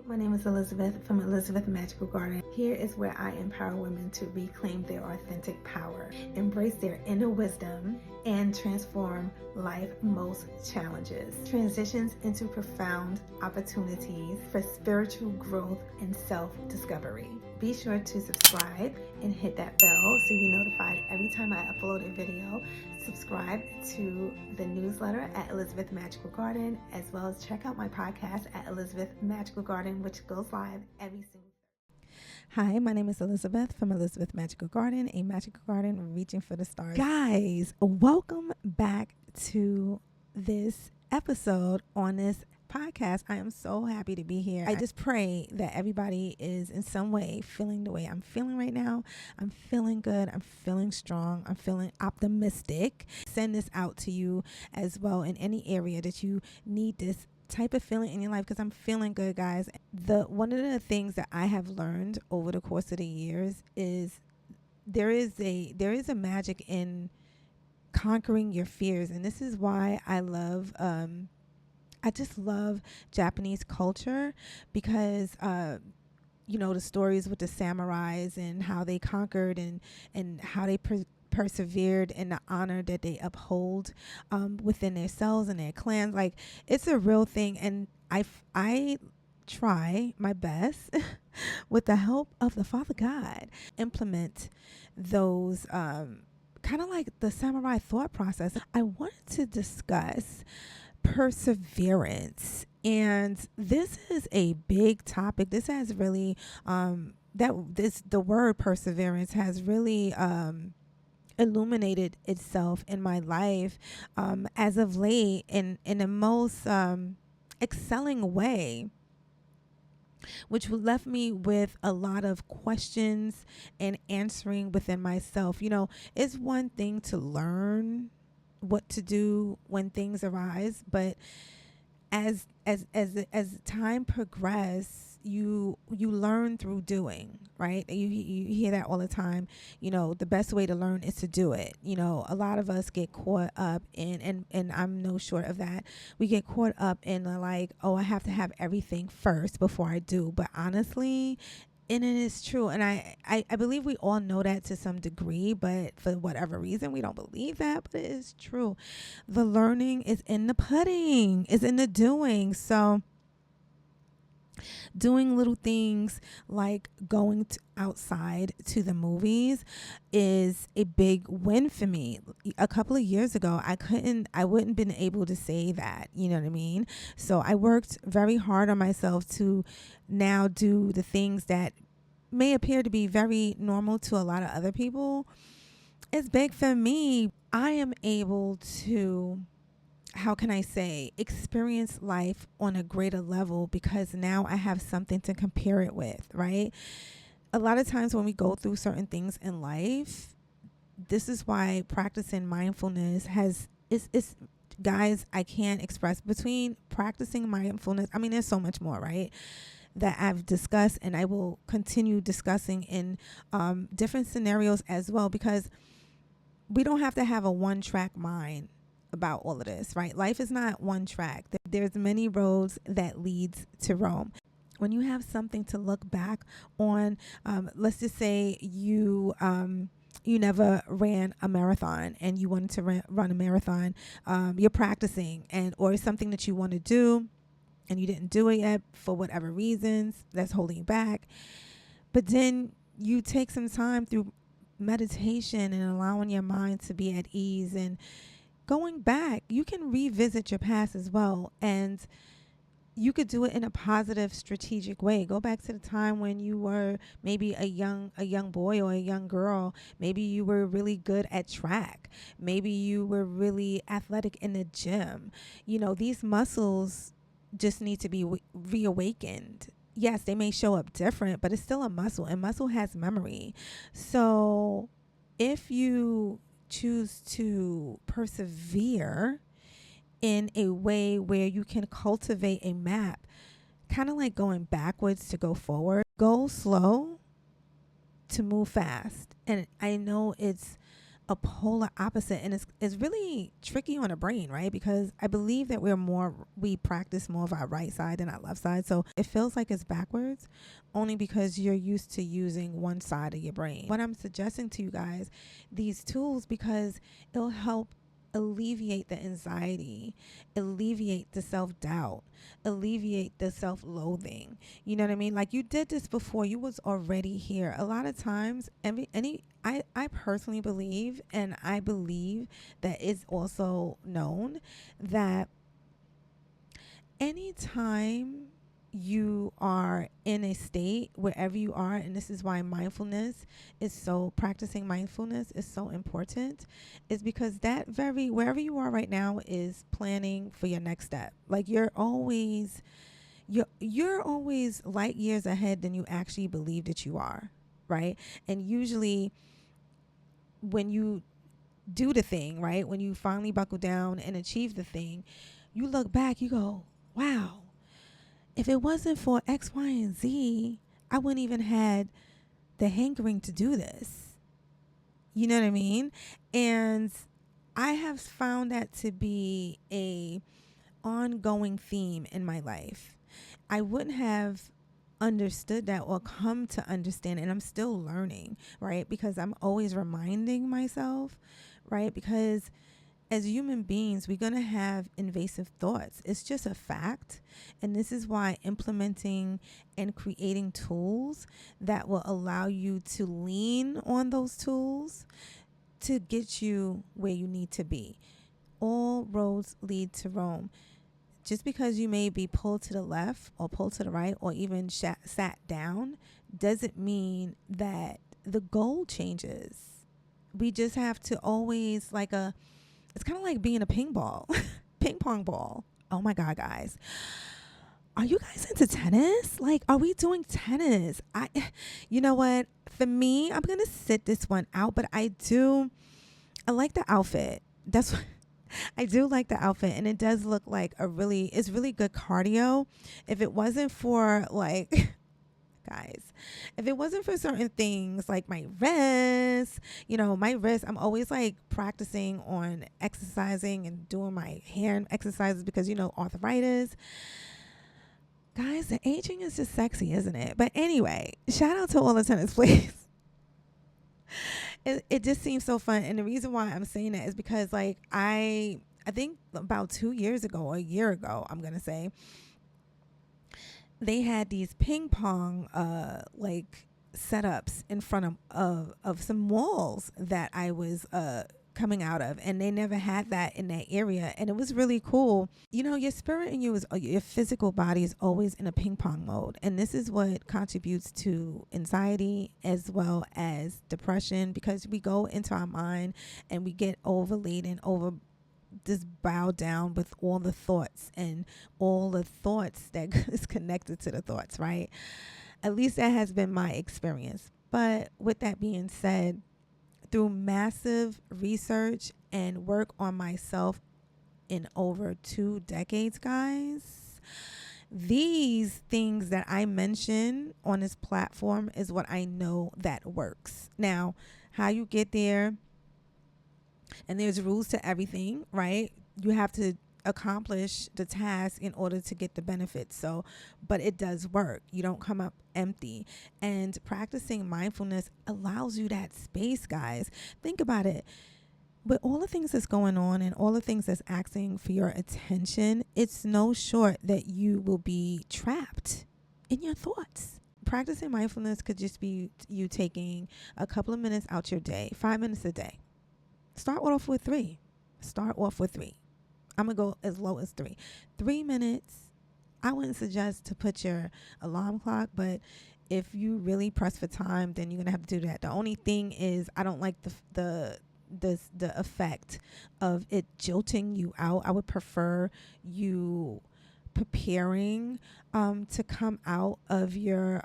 My name is Elizabeth from Elizabeth Magical Garden. Here is where I empower women to reclaim their authentic power, embrace their inner wisdom, and transform life's most challenges. Transitions into profound opportunities for spiritual growth and self-discovery. Be sure to subscribe and hit that bell so you're notified every time I upload a video. Subscribe to the newsletter at Elizabeth Magical Garden, as well as check out my podcast at Elizabeth Magical Garden, which goes live every single Thursday. Hi, my name is Elizabeth from Elizabeth Magical Garden, a magical garden reaching for the stars. Guys, welcome back to this episode on this podcast. I am so happy to be here. I just pray that everybody is in some way feeling the way I'm feeling right now. I'm feeling good. I'm feeling strong. I'm feeling optimistic. Send this out to you as well in any area that you need this type of feeling in your life, because I'm feeling good, guys. One of the things that I have learned over the course of the years is there is a magic in conquering your fears, and this is why I just love Japanese culture, because the stories with the samurais and how they conquered and how they persevered in the honor that they uphold within themselves and their clans. Like, it's a real thing, and I try my best with the help of the Father God implement those kind of like the samurai thought process. I wanted to discuss perseverance, and this is a big topic. This has really the word perseverance has really illuminated itself in my life as of late in the most excelling way, which left me with a lot of questions and answering within myself. It's one thing to learn what to do when things arise, but as time progresses, you learn through doing, right? You hear that all the time. The best way to learn is to do it. A lot of us get caught up in, and I'm no short of that. We get caught up in like, oh, I have to have everything first before I do. But honestly, and it is true. And I believe we all know that to some degree, but for whatever reason, we don't believe that, but it is true. The learning is in the pudding, is in the doing. So doing little things like going outside to the movies is a big win for me. A couple of years ago, I wouldn't been able to say that, you know what I mean? So I worked very hard on myself to now do the things that may appear to be very normal to a lot of other people. It's big for me. I am able to, how can I say, experience life on a greater level because now I have something to compare it with, right? A lot of times when we go through certain things in life, this is why practicing mindfulness is guys, I can't express between practicing mindfulness. I mean, there's so much more, right, that I've discussed, and I will continue discussing in different scenarios as well, because we don't have to have a one-track mind about all of this, right? Life is not one track. There's many roads that leads to Rome. When you have something to look back on, let's just say you never ran a marathon and you wanted to run a marathon. You're practicing, or something that you want to do and you didn't do it yet for whatever reasons that's holding you back. But then you take some time through meditation and allowing your mind to be at ease and going back, you can revisit your past as well. And you could do it in a positive, strategic way. Go back to the time when you were maybe a young boy or a young girl. Maybe you were really good at track. Maybe you were really athletic in the gym. These muscles just need to be reawakened. Yes, they may show up different, but it's still a muscle, and muscle has memory. So if you choose to persevere in a way where you can cultivate a map, kind of like going backwards to go forward, go slow to move fast. And I know it's a polar opposite, and it's really tricky on the brain, right? Because I believe that we practice more of our right side than our left side, so it feels like it's backwards only because you're used to using one side of your brain. What I'm suggesting to you guys, these tools, because it'll help alleviate the anxiety, alleviate the self-doubt, alleviate the self-loathing. You know what I mean? Like, you did this before, you was already here. A lot of times, I personally believe, and I believe that it's also known, that anytime you are in a state, wherever you are, and this is why practicing mindfulness is so important, is because wherever you are right now is planning for your next step. Like, you're always light years ahead than you actually believe that you are, right? And usually when you do the thing, right, when you finally buckle down and achieve the thing, you look back, you go, wow, if it wasn't for X, Y, and Z, I wouldn't even had the hankering to do this. You know what I mean? And I have found that to be a ongoing theme in my life. I wouldn't have understood that or come to understand, and I'm still learning, right? Because I'm always reminding myself, right? Because as human beings, we're going to have invasive thoughts. It's just a fact. And this is why implementing and creating tools that will allow you to lean on those tools to get you where you need to be. All roads lead to Rome. Just because you may be pulled to the left or pulled to the right or even sat down doesn't mean that the goal changes. We just have to always it's kind of like being a ping pong ball. Oh my God, guys. Are you guys into tennis? Like, are we doing tennis? You know what? For me, I'm going to sit this one out, but I like the outfit. That's what I do like the outfit, and it does look like it's really good cardio. If it wasn't for guys, if it wasn't for certain things like my wrist, I'm always like practicing on exercising and doing my hand exercises because, arthritis. Guys, the aging is just sexy, isn't it? But anyway, shout out to all the tennis players. It just seems so fun. And the reason why I'm saying that is because I think about 2 years ago or a year ago, I'm going to say, they had these ping pong setups in front of some walls that I was coming out of, and they never had that in that area, and it was really cool. Your spirit and your physical body is always in a ping pong mode, and this is what contributes to anxiety as well as depression, because we go into our mind and we get overladen, just bow down with all the thoughts and all the thoughts that is connected to the thoughts, right? At least that has been my experience. But with that being said, through massive research and work on myself in over 2 decades, guys, these things that I mention on this platform is what I know that works. Now, how you get there, and there's rules to everything, right? You have to accomplish the task in order to get the benefits. But it does work. You don't come up empty. And practicing mindfulness allows you that space, guys. Think about it. With all the things that's going on and all the things that's asking for your attention, it's no short that you will be trapped in your thoughts. Practicing mindfulness could just be you taking a couple of minutes out your day, 5 minutes a day. Start off with 3. I'm going to go as low as 3. 3 minutes. I wouldn't suggest to put your alarm clock, but if you really press for time, then you're going to have to do that. The only thing is I don't like the effect of it jolting you out. I would prefer you preparing to come out of your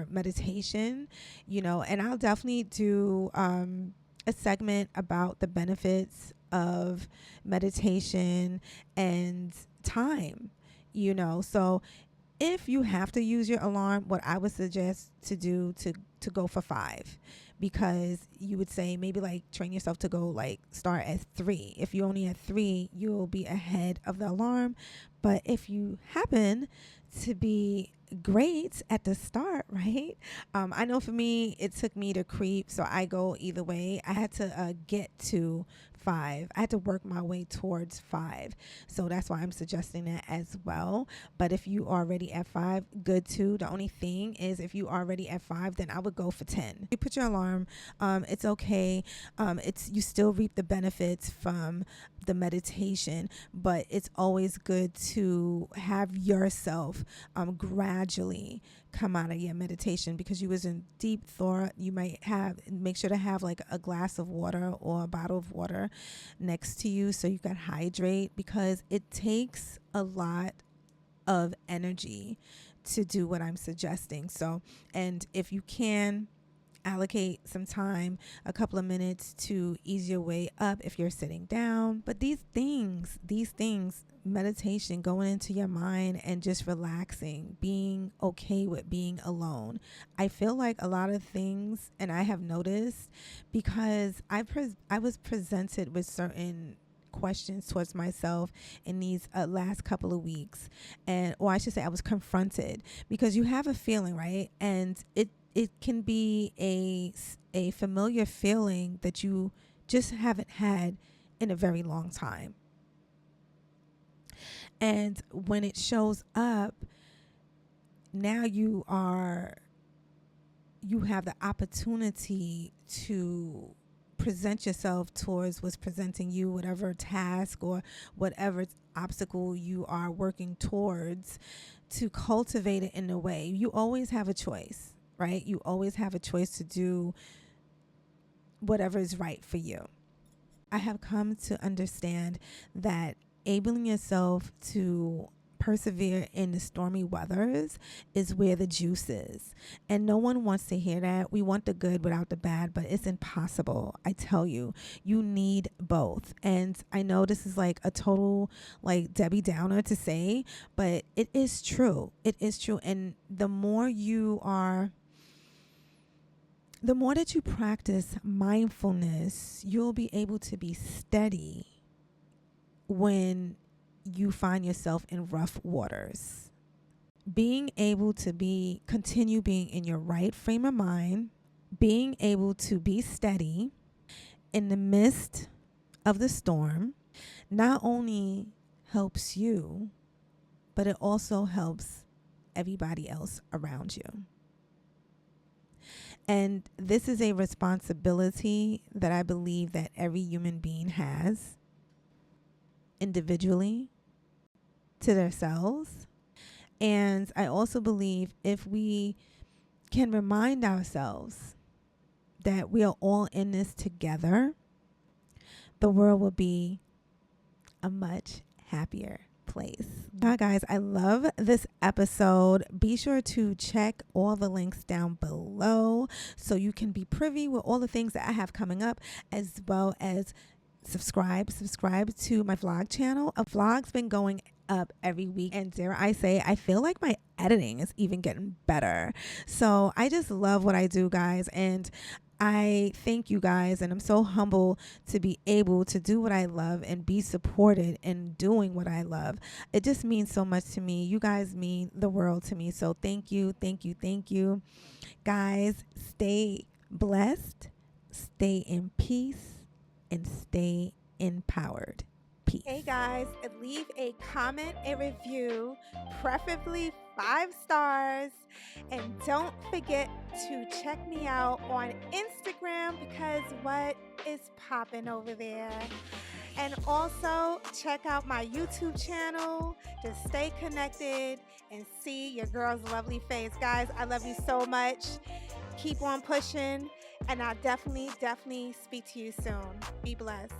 meditation, and I'll definitely do a segment about the benefits of meditation and time, so If you have to use your alarm, what I would suggest to do to go for 5, because you would say maybe like train yourself to go like start at 3. If you're only at 3, you'll be ahead of the alarm. But if you happen to be great at the start, right? I know for me, it took me to creep, so I go either way. I had to get to 5. I had to work my way towards 5. So that's why I'm suggesting that as well. But if you are already at 5, good too. The only thing is, if you are already at 5, then I would go for 10. You put your alarm. It's okay. It's you still reap the benefits from the meditation, but it's always good to have yourself gradually come out of your meditation, because you was in deep thought. You might make sure to have like a glass of water or a bottle of water next to you so you can hydrate, because it takes a lot of energy to do what I'm suggesting. So, and if you can allocate some time, a couple of minutes to ease your way up if you're sitting down. But these things, meditation, going into your mind and just relaxing, being okay with being alone. I feel like a lot of things, and I have noticed, because I was presented with certain questions towards myself in these last couple of weeks, or I should say I was confronted, because you have a feeling, right? And it can be a familiar feeling that you just haven't had in a very long time. And when it shows up, now you have the opportunity to present yourself towards what's presenting you, whatever task or whatever obstacle you are working towards, to cultivate it in a way. You always have a choice, right? You always have a choice to do whatever is right for you. I have come to understand that enabling yourself to persevere in the stormy weathers is where the juice is. And no one wants to hear that. We want the good without the bad, but it's impossible. I tell you, you need both. And I know this is like a total like Debbie Downer to say, but it is true. It is true. And the more that you practice mindfulness, you'll be able to be steady when you find yourself in rough waters. Being able to continue being in your right frame of mind, being able to be steady in the midst of the storm, not only helps you, but it also helps everybody else around you. And this is a responsibility that I believe that every human being has, individually, to themselves. And I also believe if we can remind ourselves that we are all in this together, the world will be a much happier place. Now, guys, I love this episode. Be sure to check all the links down below so you can be privy with all the things that I have coming up, as well as subscribe to my vlog channel. A vlog's been going up every week, and dare I say, I feel like my editing is even getting better. So I just love what I do, guys, and I thank you guys, and I'm so humble to be able to do what I love and be supported in doing what I love. It just means so much to me. You guys mean the world to me. So thank you. Guys, stay blessed, stay in peace, and stay empowered. Peace. Hey guys, leave a comment, a review, preferably 5 stars. And don't forget to check me out on Instagram, because what is popping over there. And also check out my YouTube channel to stay connected and see your girl's lovely face. Guys, I love you so much. Keep on pushing, and I'll definitely speak to you soon. Be blessed.